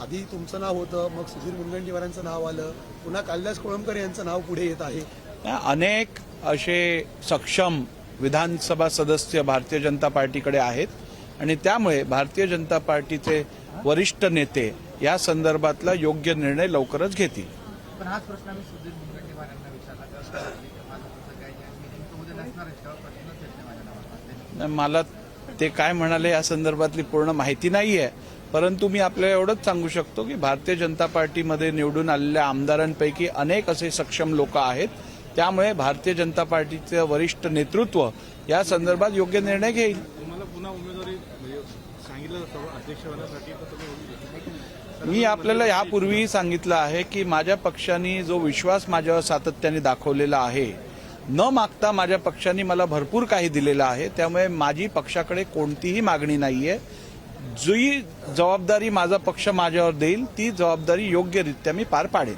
आधी तुमचं नाव होतं, मग सुधीर मुनगंटीवारांचं नाव आलं, पुन्हा कालिदास कोळंबकर यांचं नाव पुढे येत आहे. अनेक असे सक्षम विधानसभा सदस्य भारतीय जनता पार्टीकडे आहेत आणि त्यामुळे भारतीय जनता पार्टीचे वरिष्ठ नेते या संदर्भातला योग्य निर्णय लवकरच घेतील. पण हाच प्रश्न आम्ही सुधीर मुनगंटीवारांना विचारला तर मला ते काय म्हणाले या संदर्भातली पूर्ण माहिती नाहीये, परंतु मी आपल्याला एवढंच सांगू शकतो की भारतीय जनता पार्टीमध्ये निवडून आलेल्या आमदारांपैकी अनेक असे सक्षम लोक आहेत. त्यामुळे भारतीय जनता पार्टीचे वरिष्ठ नेतृत्व या संदर्भात योग्य निर्णय घेईल. तुम्हाला पुन्हा उमेदवारी सांगितलं अध्यक्ष होण्यासाठी मी आपल्याला यापूर्वीही सांगितलं आहे की माझ्या पक्षाने जो विश्वास माझ्यावर सातत्याने दाखवलेला आहे, न मागता माझ्या पक्षाने मला भरपूर काही दिलेलं आहे. त्यामुळे माझी पक्षाकडे कोणतीही मागणी नाहीये. जी जबाबदारी माझा पक्ष माझ्यावर देईल ती जबाबदारी योग्यरित्या मी पार पाडेन.